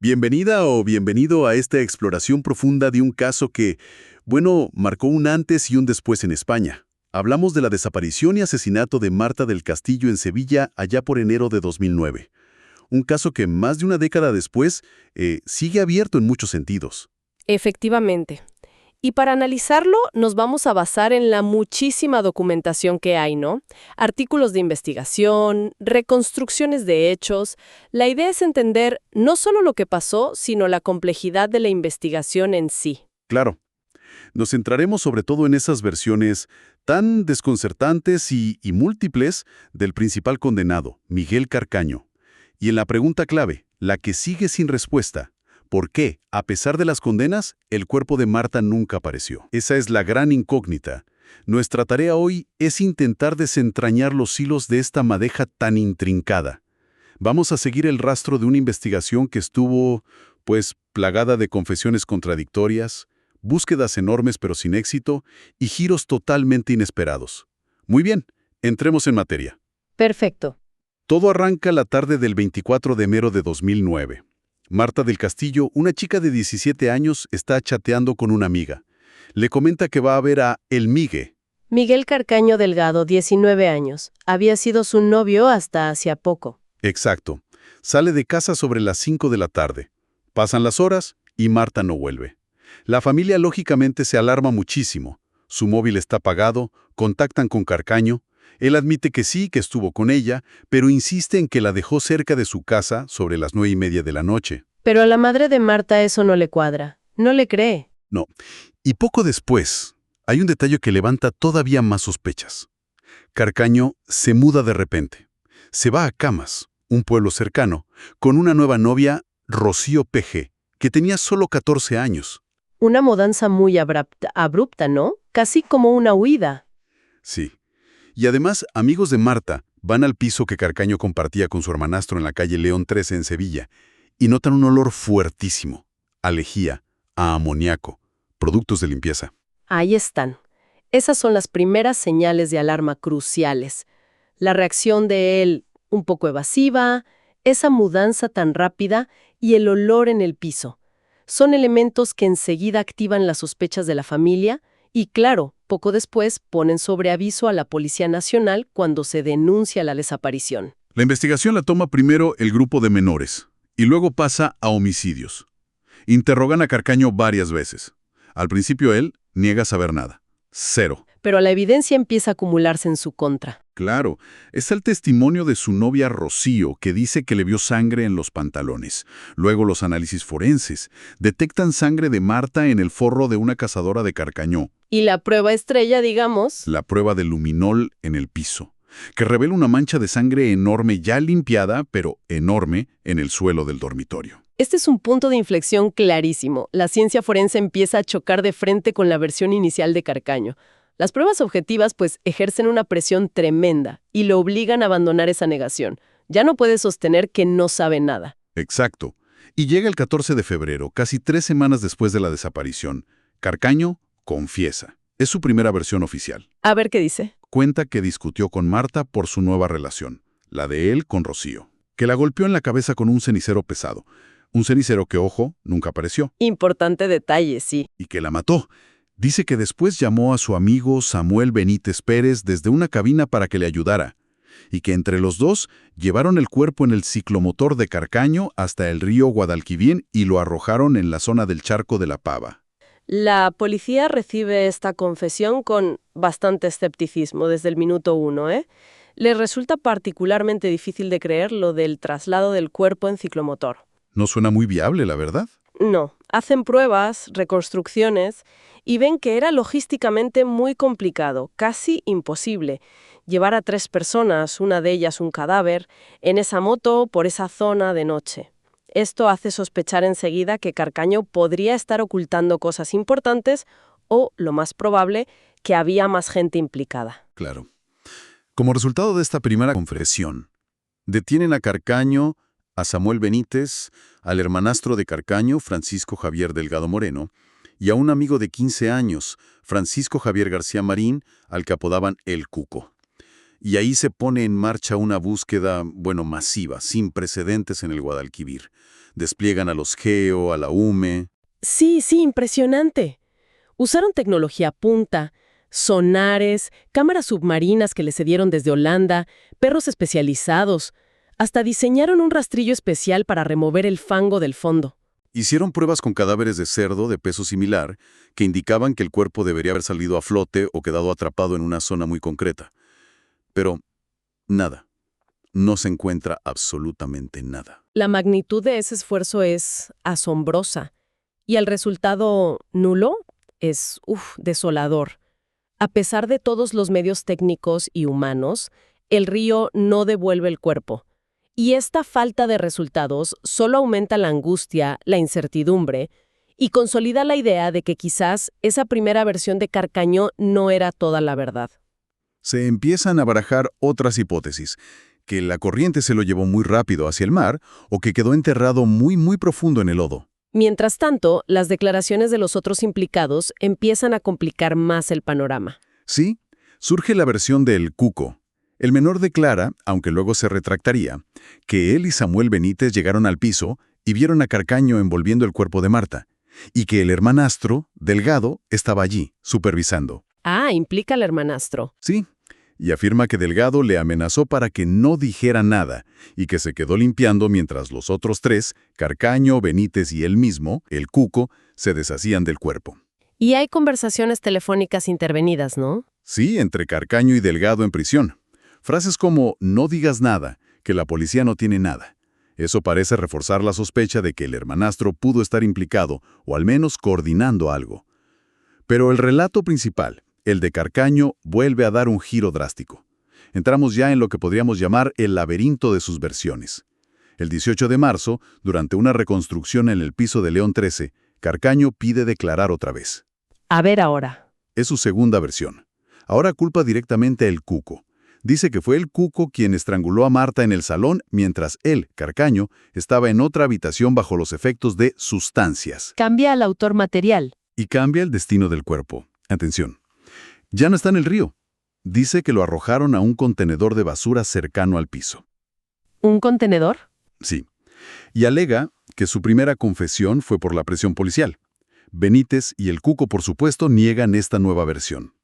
Bienvenida o bienvenido a esta exploración profunda de un caso que, bueno, marcó un antes y un después en España. Hablamos de la desaparición y asesinato de Marta del Castillo en Sevilla allá por enero de 2009. Un caso que más de una década después sigue abierto en muchos sentidos. Efectivamente. Y para analizarlo, nos vamos a basar en la muchísima documentación que hay, ¿no? Artículos de investigación, reconstrucciones de hechos. La idea es entender no solo lo que pasó, sino la complejidad de la investigación en sí. Claro, nos centraremos sobre todo en esas versiones tan desconcertantes y múltiples del principal condenado, Miguel Carcaño. Y en la pregunta clave, la que sigue sin respuesta. ¿Por qué, a pesar de las condenas, el cuerpo de Marta nunca apareció? Esa es la gran incógnita. Nuestra tarea hoy es intentar desentrañar los hilos de esta madeja tan intrincada. Vamos a seguir el rastro de una investigación que estuvo, pues, plagada de confesiones contradictorias, búsquedas enormes pero sin éxito y giros totalmente inesperados. Muy bien, entremos en materia. Perfecto. Todo arranca la tarde del 24 de enero de 2009. Marta del Castillo, una chica de 17 años, está chateando con una amiga. Le comenta que va a ver a El Migue. Miguel Carcaño Delgado, 19 años. Había sido su novio hasta hacía poco. Exacto. Sale de casa sobre las 5 de la tarde. Pasan las horas y Marta no vuelve. La familia lógicamente se alarma muchísimo. Su móvil está apagado, contactan con Carcaño. Él admite que sí, que estuvo con ella, pero insiste en que la dejó cerca de su casa sobre las 9:30 de la noche. Pero a la madre de Marta eso no le cuadra. No le cree. No. Y poco después, hay un detalle que levanta todavía más sospechas. Carcaño se muda de repente. Se va a Camas, un pueblo cercano, con una nueva novia, Rocío PG, que tenía solo 14 años. Una mudanza muy abrupta, ¿no? Casi como una huida. Sí. Y además, amigos de Marta van al piso que Carcaño compartía con su hermanastro en la calle León 13 en Sevilla y notan un olor fuertísimo, a lejía, a amoníaco, productos de limpieza. Ahí están. Esas son las primeras señales de alarma cruciales. La reacción de él, un poco evasiva, esa mudanza tan rápida y el olor en el piso. Son elementos que enseguida activan las sospechas de la familia y, claro, poco después ponen sobre aviso a la Policía Nacional cuando se denuncia la desaparición. La investigación la toma primero el grupo de menores y luego pasa a homicidios. Interrogan a Carcaño varias veces. Al principio él niega saber nada. Cero. Pero la evidencia empieza a acumularse en su contra. Claro, es el testimonio de su novia Rocío, que dice que le vio sangre en los pantalones. Luego los análisis forenses detectan sangre de Marta en el forro de una cazadora de Carcaño. Y la prueba estrella, digamos, La prueba de luminol en el piso, que revela una mancha de sangre enorme ya limpiada, pero enorme, en el suelo del dormitorio. este es un punto de inflexión clarísimo. La ciencia forense empieza a chocar de frente con la versión inicial de Carcaño. Las pruebas objetivas, pues, ejercen una presión tremenda y lo obligan a abandonar esa negación. Ya no puede sostener que no sabe nada. Exacto. Y llega el 14 de febrero, casi 3 semanas después de la desaparición. Carcaño confiesa. Es su primera versión oficial. A ver qué dice. Cuenta que discutió con Marta por su nueva relación, la de él con Rocío, que la golpeó en la cabeza con un cenicero pesado. Un cenicero que, ojo, nunca apareció. Importante detalle, sí. Y que la mató. Dice que después llamó a su amigo Samuel Benítez Pérez desde una cabina para que le ayudara, y que entre los dos llevaron el cuerpo en el ciclomotor de Carcaño hasta el río Guadalquivir y lo arrojaron en la zona del Charco de la Pava. La policía recibe esta confesión con bastante escepticismo desde el minuto 1, ¿eh? Le resulta particularmente difícil de creer lo del traslado del cuerpo en ciclomotor. No suena muy viable, la verdad. No, hacen pruebas, reconstrucciones, y ven que era logísticamente muy complicado, casi imposible, llevar a 3 personas, una de ellas un cadáver, en esa moto por esa zona de noche. Esto hace sospechar enseguida que Carcaño podría estar ocultando cosas importantes o, lo más probable, que había más gente implicada. Claro. Como resultado de esta primera confesión, detienen a Carcaño, a Samuel Benítez, al hermanastro de Carcaño, Francisco Javier Delgado Moreno, y a un amigo de 15 años, Francisco Javier García Marín, al que apodaban El Cuco. Y ahí se pone en marcha una búsqueda, masiva, sin precedentes en el Guadalquivir. Despliegan a los GEO, a la UME. Sí, sí, impresionante. Usaron tecnología punta, sonares, cámaras submarinas que les cedieron desde Holanda, perros especializados. Hasta diseñaron un rastrillo especial para remover el fango del fondo. Hicieron pruebas con cadáveres de cerdo de peso similar que indicaban que el cuerpo debería haber salido a flote o quedado atrapado en una zona muy concreta. Pero nada. No se encuentra absolutamente nada. La magnitud de ese esfuerzo es asombrosa. Y el resultado nulo es, desolador. A pesar de todos los medios técnicos y humanos, el río no devuelve el cuerpo. Y esta falta de resultados solo aumenta la angustia, la incertidumbre, y consolida la idea de que quizás esa primera versión de Carcaño no era toda la verdad. Se empiezan a barajar otras hipótesis, que la corriente se lo llevó muy rápido hacia el mar o que quedó enterrado muy profundo en el lodo. Mientras tanto, las declaraciones de los otros implicados empiezan a complicar más el panorama. Sí, surge la versión del Cuco. El menor declara, aunque luego se retractaría, que él y Samuel Benítez llegaron al piso y vieron a Carcaño envolviendo el cuerpo de Marta, y que el hermanastro, Delgado, estaba allí, supervisando. Ah, implica al hermanastro. Sí, y afirma que Delgado le amenazó para que no dijera nada y que se quedó limpiando mientras los otros tres, Carcaño, Benítez y él mismo, el Cuco, se deshacían del cuerpo. Y hay conversaciones telefónicas intervenidas, ¿no? Sí, entre Carcaño y Delgado en prisión. Frases como «no digas nada», que la policía no tiene nada. Eso parece reforzar la sospecha de que el hermanastro pudo estar implicado o al menos coordinando algo. Pero el relato principal, el de Carcaño, vuelve a dar un giro drástico. Entramos ya en lo que podríamos llamar el laberinto de sus versiones. El 18 de marzo, durante una reconstrucción en el piso de León 13, Carcaño pide declarar otra vez. A ver ahora. Es su segunda versión. Ahora culpa directamente al Cuco. Dice que fue el Cuco quien estranguló a Marta en el salón mientras él, Carcaño, estaba en otra habitación bajo los efectos de sustancias. Cambia al autor material. Y cambia el destino del cuerpo. Atención. Ya no está en el río. Dice que lo arrojaron a un contenedor de basura cercano al piso. ¿Un contenedor? Sí. Y alega que su primera confesión fue por la presión policial. Benítez y el Cuco, por supuesto, niegan esta nueva versión.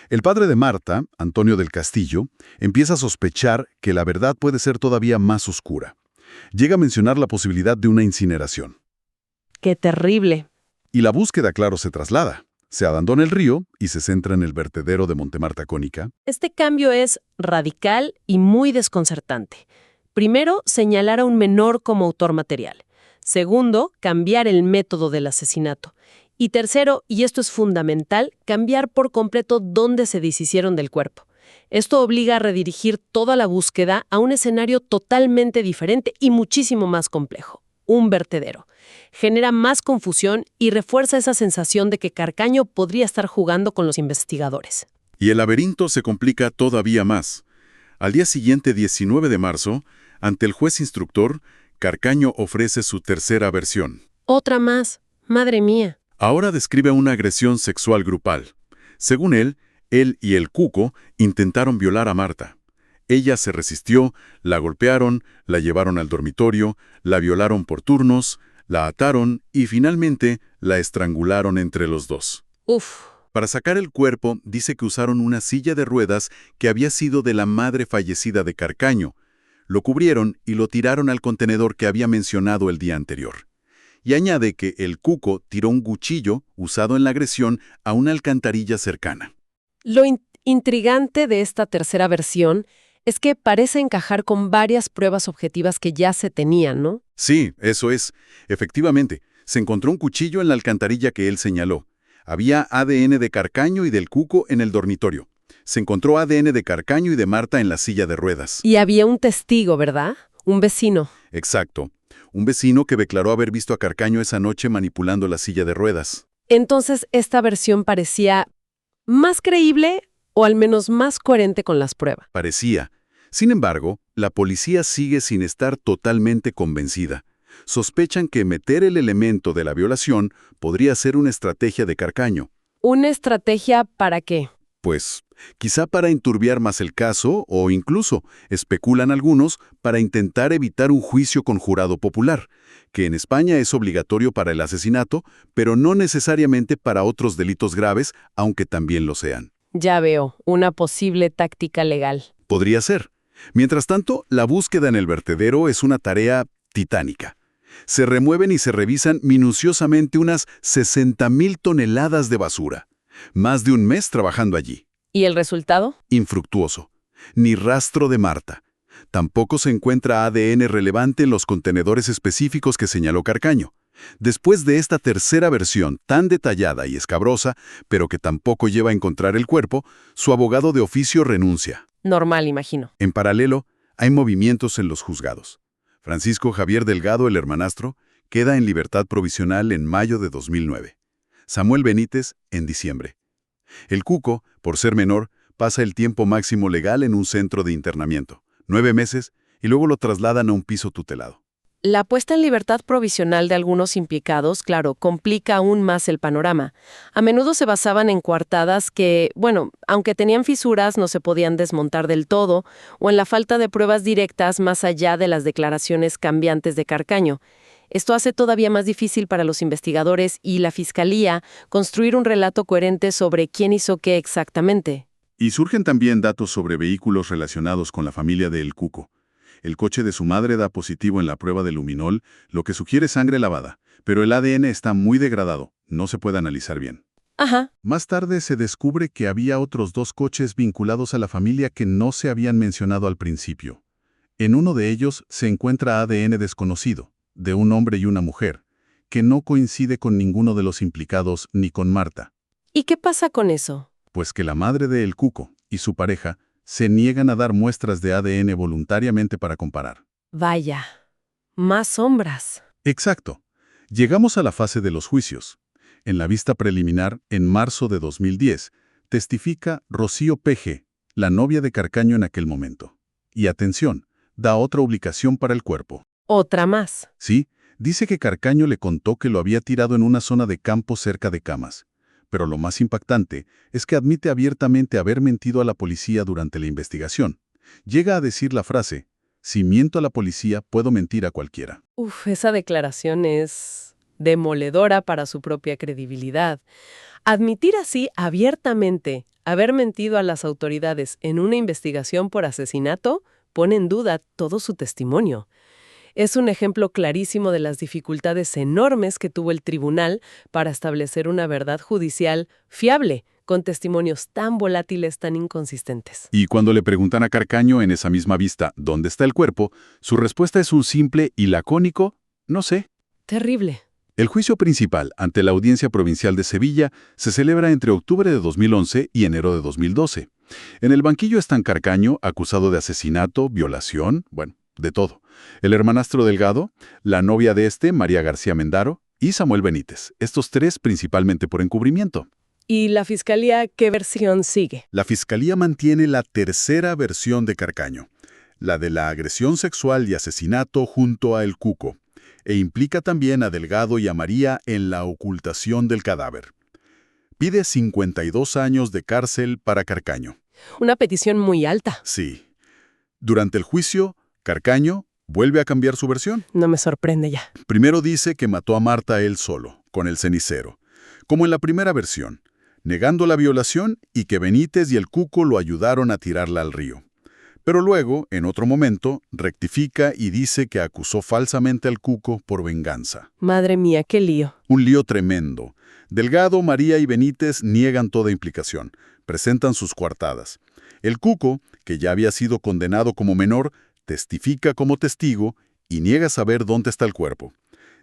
El padre de Marta, Antonio del Castillo, empieza a sospechar que la verdad puede ser todavía más oscura. Llega a mencionar la posibilidad de una incineración. ¡Qué terrible! Y la búsqueda, claro, se traslada. Se abandona el río y se centra en el vertedero de Montemarta Cónica. Este cambio es radical y muy desconcertante. Primero, señalar a un menor como autor material. Segundo, cambiar el método del asesinato. Y tercero, y esto es fundamental, cambiar por completo dónde se deshicieron del cuerpo. Esto obliga a redirigir toda la búsqueda a un escenario totalmente diferente y muchísimo más complejo. Un vertedero. Genera más confusión y refuerza esa sensación de que Carcaño podría estar jugando con los investigadores. Y el laberinto se complica todavía más. Al día siguiente, 19 de marzo, ante el juez instructor, Carcaño ofrece su tercera versión. Otra más. Madre mía. Ahora describe una agresión sexual grupal. Según él y el Cuco intentaron violar a Marta. Ella se resistió, la golpearon, la llevaron al dormitorio, la violaron por turnos, la ataron y finalmente la estrangularon entre los dos. Uf. Para sacar el cuerpo, dice que usaron una silla de ruedas que había sido de la madre fallecida de Carcaño. Lo cubrieron y lo tiraron al contenedor que había mencionado el día anterior. Y añade que el Cuco tiró un cuchillo usado en la agresión a una alcantarilla cercana. Lo intrigante de esta tercera versión es que parece encajar con varias pruebas objetivas que ya se tenían, ¿no? Sí, eso es. Efectivamente, se encontró un cuchillo en la alcantarilla que él señaló. Había ADN de Carcaño y del Cuco en el dormitorio. Se encontró ADN de Carcaño y de Marta en la silla de ruedas. Y había un testigo, ¿verdad? Un vecino. Exacto. Un vecino que declaró haber visto a Carcaño esa noche manipulando la silla de ruedas. Entonces, esta versión parecía más creíble o al menos más coherente con las pruebas. Parecía. Sin embargo, la policía sigue sin estar totalmente convencida. Sospechan que meter el elemento de la violación podría ser una estrategia de Carcaño. ¿Una estrategia para qué? Pues quizá para enturbiar más el caso o incluso, especulan algunos, para intentar evitar un juicio con jurado popular, que en España es obligatorio para el asesinato, pero no necesariamente para otros delitos graves, aunque también lo sean. Ya veo, una posible táctica legal. Podría ser. Mientras tanto, la búsqueda en el vertedero es una tarea titánica. Se remueven y se revisan minuciosamente unas 60.000 toneladas de basura. Más de un mes trabajando allí. ¿Y el resultado? Infructuoso. Ni rastro de Marta. Tampoco se encuentra ADN relevante en los contenedores específicos que señaló Carcaño. Después de esta tercera versión tan detallada y escabrosa, pero que tampoco lleva a encontrar el cuerpo, su abogado de oficio renuncia. Normal, imagino. En paralelo, hay movimientos en los juzgados. Francisco Javier Delgado, el hermanastro, queda en libertad provisional en mayo de 2009. Samuel Benítez, en diciembre. El Cuco, por ser menor, pasa el tiempo máximo legal en un centro de internamiento, 9 meses, y luego lo trasladan a un piso tutelado. La puesta en libertad provisional de algunos implicados, claro, complica aún más el panorama. A menudo se basaban en coartadas que, bueno, aunque tenían fisuras, no se podían desmontar del todo, o en la falta de pruebas directas más allá de las declaraciones cambiantes de Carcaño. Esto hace todavía más difícil para los investigadores y la Fiscalía construir un relato coherente sobre quién hizo qué exactamente. Y surgen también datos sobre vehículos relacionados con la familia de El Cuco. El coche de su madre da positivo en la prueba de luminol, lo que sugiere sangre lavada, pero el ADN está muy degradado, no se puede analizar bien. Ajá. Más tarde se descubre que había otros 2 coches vinculados a la familia que no se habían mencionado al principio. En uno de ellos se encuentra ADN desconocido, de un hombre y una mujer, que no coincide con ninguno de los implicados ni con Marta. ¿Y qué pasa con eso? Pues que la madre de El Cuco y su pareja se niegan a dar muestras de ADN voluntariamente para comparar. Vaya, más sombras. Exacto. Llegamos a la fase de los juicios. En la vista preliminar, en marzo de 2010, testifica Rocío P.G., la novia de Carcaño en aquel momento. Y atención, da otra ubicación para el cuerpo. Otra más. Sí, dice que Carcaño le contó que lo había tirado en una zona de campo cerca de camas. Pero lo más impactante es que admite abiertamente haber mentido a la policía durante la investigación. Llega a decir la frase, si miento a la policía, puedo mentir a cualquiera. Esa declaración es demoledora para su propia credibilidad. Admitir así abiertamente haber mentido a las autoridades en una investigación por asesinato pone en duda todo su testimonio. Es un ejemplo clarísimo de las dificultades enormes que tuvo el tribunal para establecer una verdad judicial fiable, con testimonios tan volátiles, tan inconsistentes. Y cuando le preguntan a Carcaño en esa misma vista dónde está el cuerpo, su respuesta es un simple y lacónico, no sé. Terrible. El juicio principal ante la Audiencia Provincial de Sevilla se celebra entre octubre de 2011 y enero de 2012. En el banquillo están Carcaño, acusado de asesinato, violación, de todo. El hermanastro Delgado, la novia de María García Mendaro, y Samuel Benítez, estos 3 principalmente por encubrimiento. ¿Y la Fiscalía qué versión sigue? La Fiscalía mantiene la tercera versión de Carcaño, la de la agresión sexual y asesinato junto a El Cuco, e implica también a Delgado y a María en la ocultación del cadáver. Pide 52 años de cárcel para Carcaño. Una petición muy alta. Sí. Durante el juicio, Carcaño vuelve a cambiar su versión. No me sorprende ya. Primero dice que mató a Marta él solo, con el cenicero, como en la primera versión, negando la violación y que Benítez y el Cuco lo ayudaron a tirarla al río. Pero luego, en otro momento, rectifica y dice que acusó falsamente al Cuco por venganza. Madre mía, qué lío. Un lío tremendo. Delgado, María y Benítez niegan toda implicación, presentan sus coartadas. El Cuco, que ya había sido condenado como menor, testifica como testigo y niega saber dónde está el cuerpo.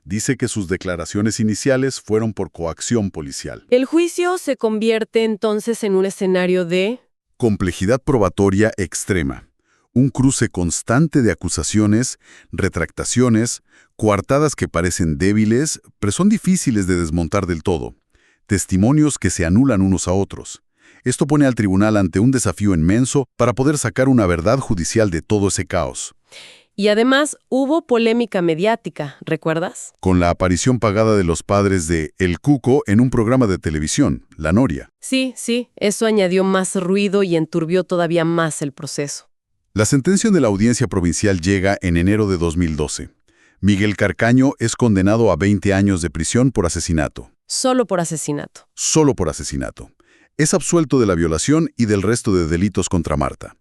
Dice que sus declaraciones iniciales fueron por coacción policial. El juicio se convierte entonces en un escenario de... Complejidad probatoria extrema. Un cruce constante de acusaciones, retractaciones, coartadas que parecen débiles, pero son difíciles de desmontar del todo. Testimonios que se anulan unos a otros. Esto pone al tribunal ante un desafío inmenso para poder sacar una verdad judicial de todo ese caos. Y además hubo polémica mediática, ¿recuerdas? Con la aparición pagada de los padres de El Cuco en un programa de televisión, La Noria. Sí, eso añadió más ruido y enturbió todavía más el proceso. La sentencia de la audiencia provincial llega en enero de 2012. Miguel Carcaño es condenado a 20 años de prisión por asesinato. Solo por asesinato. Solo por asesinato. Es absuelto de la violación y del resto de delitos contra Marta.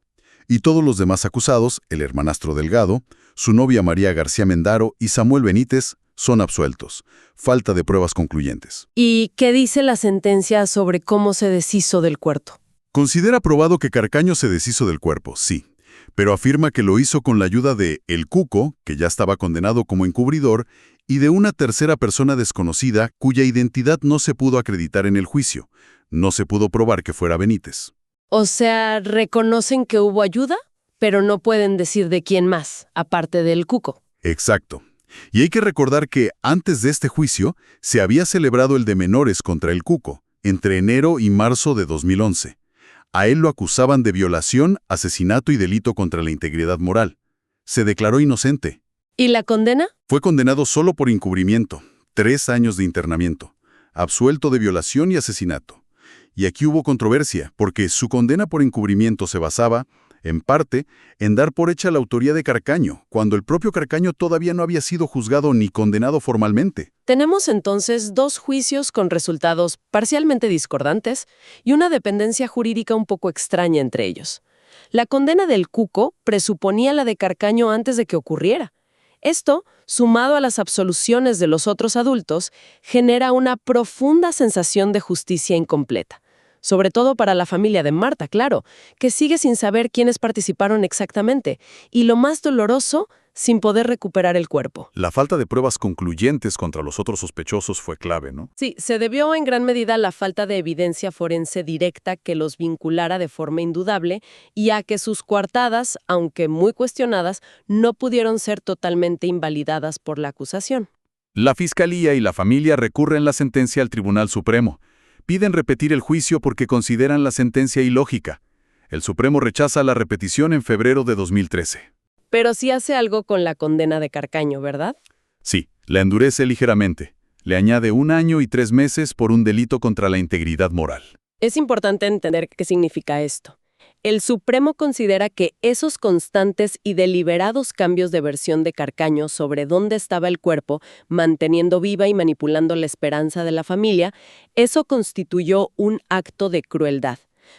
Y todos los demás acusados, el hermanastro Delgado, su novia María García Mendaro y Samuel Benítez, son absueltos. Falta de pruebas concluyentes. ¿Y qué dice la sentencia sobre cómo se deshizo del cuerpo? Considera probado que Carcaño se deshizo del cuerpo, sí, pero afirma que lo hizo con la ayuda de El Cuco, que ya estaba condenado como encubridor, y de una tercera persona desconocida cuya identidad no se pudo acreditar en el juicio. No se pudo probar que fuera Benítez. O sea, reconocen que hubo ayuda, pero no pueden decir de quién más, aparte del Cuco. Exacto. Y hay que recordar que antes de este juicio se había celebrado el de menores contra El Cuco, entre enero y marzo de 2011. A él lo acusaban de violación, asesinato y delito contra la integridad moral. Se declaró inocente. ¿Y la condena? Fue condenado solo por encubrimiento, 3 años de internamiento, absuelto de violación y asesinato. Y aquí hubo controversia, porque su condena por encubrimiento se basaba, en parte, en dar por hecha la autoría de Carcaño, cuando el propio Carcaño todavía no había sido juzgado ni condenado formalmente. Tenemos entonces 2 juicios con resultados parcialmente discordantes y una dependencia jurídica un poco extraña entre ellos. La condena del Cuco presuponía la de Carcaño antes de que ocurriera. Esto, sumado a las absoluciones de los otros adultos, genera una profunda sensación de justicia incompleta. Sobre todo para la familia de Marta, claro, que sigue sin saber quiénes participaron exactamente, y lo más doloroso, sin poder recuperar el cuerpo. La falta de pruebas concluyentes contra los otros sospechosos fue clave, ¿no? Sí, se debió en gran medida a la falta de evidencia forense directa que los vinculara de forma indudable y a que sus coartadas, aunque muy cuestionadas, no pudieron ser totalmente invalidadas por la acusación. La Fiscalía y la familia recurren la sentencia al Tribunal Supremo. Piden repetir el juicio porque consideran la sentencia ilógica. El Supremo rechaza la repetición en febrero de 2013. Pero sí hace algo con la condena de Carcaño, ¿verdad? Sí, la endurece ligeramente. Le añade 1 año y 3 meses por un delito contra la integridad moral. Es importante entender qué significa esto. El Supremo considera que esos constantes y deliberados cambios de versión de Carcaño sobre dónde estaba el cuerpo, manteniendo viva y manipulando la esperanza de la familia, eso constituyó un acto de crueldad.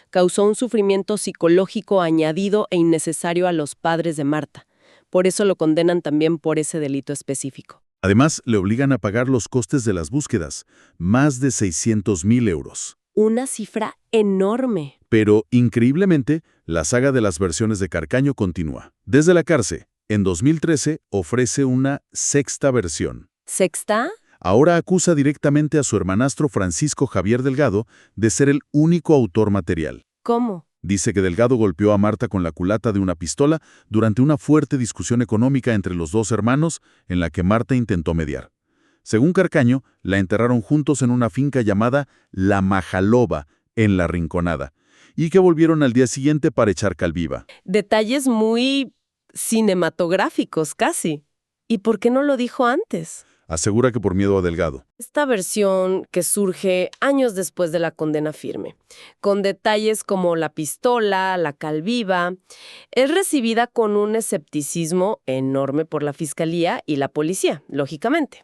Causó un sufrimiento psicológico añadido e innecesario a los padres de Marta. Por eso lo condenan también por ese delito específico. Además, le obligan a pagar los costes de las búsquedas, más de 600.000 euros. Una cifra enorme. Pero, increíblemente, la saga de las versiones de Carcaño continúa. Desde la cárcel, en 2013, ofrece una 6ª versión. ¿Sexta? Ahora acusa directamente a su hermanastro Francisco Javier Delgado de ser el único autor material. ¿Cómo? Dice que Delgado golpeó a Marta con la culata de una pistola durante una fuerte discusión económica entre los 2 hermanos en la que Marta intentó mediar. Según Carcaño, la enterraron juntos en una finca llamada La Majaloba, en La Rinconada, y que volvieron al día siguiente para echar cal viva. Detalles muy cinematográficos, casi. ¿Y por qué no lo dijo antes? Asegura que por miedo a Delgado. Esta versión que surge años después de la condena firme, con detalles como la pistola, la cal viva, es recibida con un escepticismo enorme por la Fiscalía y la policía, lógicamente.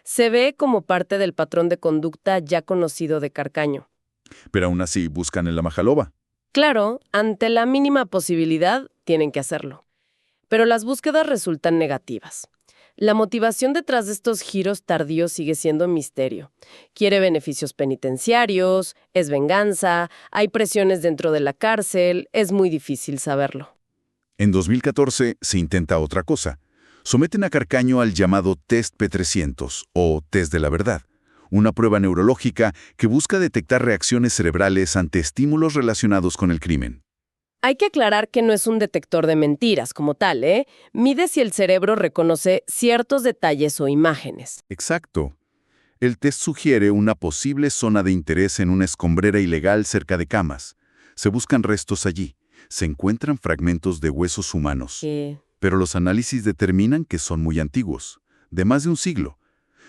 Se ve como parte del patrón de conducta ya conocido de Carcaño. Pero aún así buscan en La Majaloba. Claro, ante la mínima posibilidad, tienen que hacerlo. Pero las búsquedas resultan negativas. La motivación detrás de estos giros tardíos sigue siendo misterio. Quiere beneficios penitenciarios, es venganza, hay presiones dentro de la cárcel, es muy difícil saberlo. En 2014 se intenta otra cosa. Someten a Carcaño al llamado Test P300, o Test de la Verdad, una prueba neurológica que busca detectar reacciones cerebrales ante estímulos relacionados con el crimen. Hay que aclarar que no es un detector de mentiras como tal, ¿eh? Mide si el cerebro reconoce ciertos detalles o imágenes. Exacto. El test sugiere una posible zona de interés en una escombrera ilegal cerca de camas. Se buscan restos allí. Se encuentran fragmentos de huesos humanos. ¿Qué? pero los análisis determinan que son muy antiguos, de más de un siglo.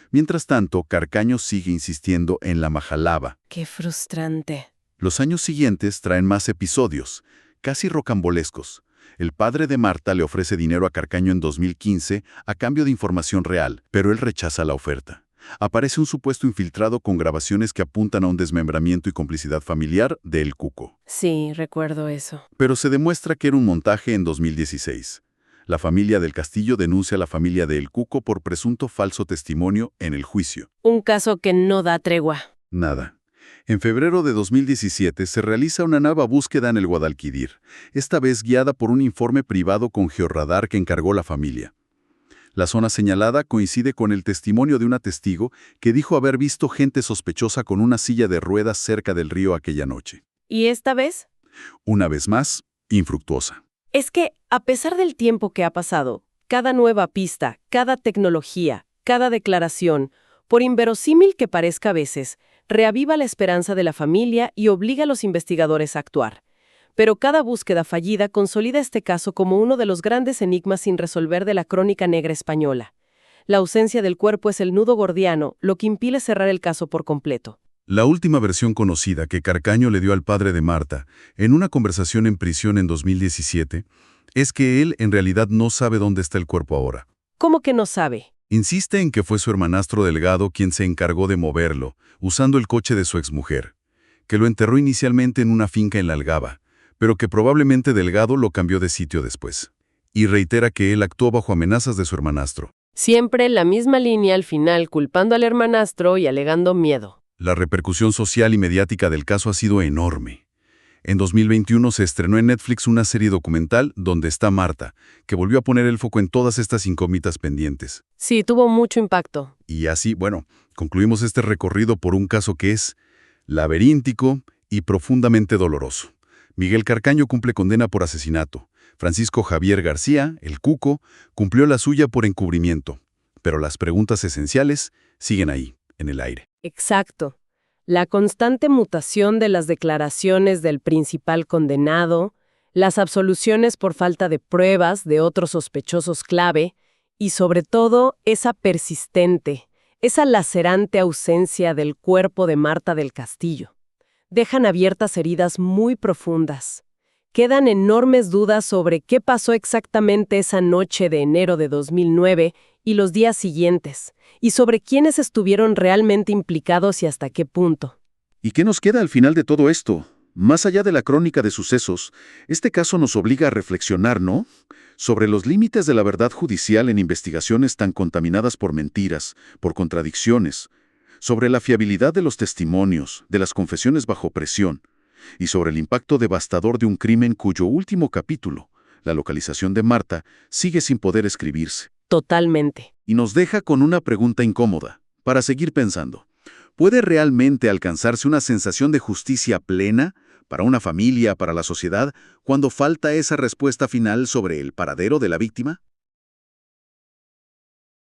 Mientras tanto, Carcaño sigue insistiendo en la Majalaba. Qué frustrante. Los años siguientes traen más episodios, casi rocambolescos. El padre de Marta le ofrece dinero a Carcaño en 2015 a cambio de información real, pero él rechaza la oferta. Aparece un supuesto infiltrado con grabaciones que apuntan a un desmembramiento y complicidad familiar de El Cuco. Sí, recuerdo eso. Pero se demuestra que era un montaje en 2016. La familia del Castillo denuncia a la familia de El Cuco por presunto falso testimonio en el juicio. Un caso que no da tregua. Nada. En febrero de 2017 se realiza una nueva búsqueda en el Guadalquivir, esta vez guiada por un informe privado con georradar que encargó la familia. La zona señalada coincide con el testimonio de una testigo que dijo haber visto gente sospechosa con una silla de ruedas cerca del río aquella noche. ¿Y esta vez? Una vez más, infructuosa. Es que, a pesar del tiempo que ha pasado, cada nueva pista, cada tecnología, cada declaración, por inverosímil que parezca a veces, reaviva la esperanza de la familia y obliga a los investigadores a actuar. Pero cada búsqueda fallida consolida este caso como uno de los grandes enigmas sin resolver de la crónica negra española. La ausencia del cuerpo es el nudo gordiano, lo que impide cerrar el caso por completo. La última versión conocida que Carcaño le dio al padre de Marta, en una conversación en prisión en 2017, es que él en realidad no sabe dónde está el cuerpo ahora. ¿Cómo que no sabe? Insiste en que fue su hermanastro Delgado quien se encargó de moverlo, usando el coche de su exmujer, que lo enterró inicialmente en una finca en La Algaba, pero que probablemente Delgado lo cambió de sitio después. Y reitera que él actuó bajo amenazas de su hermanastro. Siempre la misma línea al final, culpando al hermanastro y alegando miedo. La repercusión social y mediática del caso ha sido enorme. En 2021 se estrenó en Netflix una serie documental Donde está Marta, que volvió a poner el foco en todas estas incógnitas pendientes. Sí, tuvo mucho impacto. Y así, concluimos este recorrido por un caso que es laberíntico y profundamente doloroso. Miguel Carcaño cumple condena por asesinato. Francisco Javier García, el Cuco, cumplió la suya por encubrimiento. Pero las preguntas esenciales siguen ahí, en el aire. Exacto. La constante mutación de las declaraciones del principal condenado, las absoluciones por falta de pruebas de otros sospechosos clave y, sobre todo, esa persistente, esa lacerante ausencia del cuerpo de Marta del Castillo. Dejan abiertas heridas muy profundas. Quedan enormes dudas sobre qué pasó exactamente esa noche de enero de 2009 y los días siguientes, y sobre quiénes estuvieron realmente implicados y hasta qué punto. ¿Y qué nos queda al final de todo esto? Más allá de la crónica de sucesos, este caso nos obliga a reflexionar, ¿no?, sobre los límites de la verdad judicial en investigaciones tan contaminadas por mentiras, por contradicciones, sobre la fiabilidad de los testimonios, de las confesiones bajo presión, y sobre el impacto devastador de un crimen cuyo último capítulo, la localización de Marta, sigue sin poder escribirse. Totalmente. Y nos deja con una pregunta incómoda, para seguir pensando. ¿Puede realmente alcanzarse una sensación de justicia plena para una familia, para la sociedad, cuando falta esa respuesta final sobre el paradero de la víctima?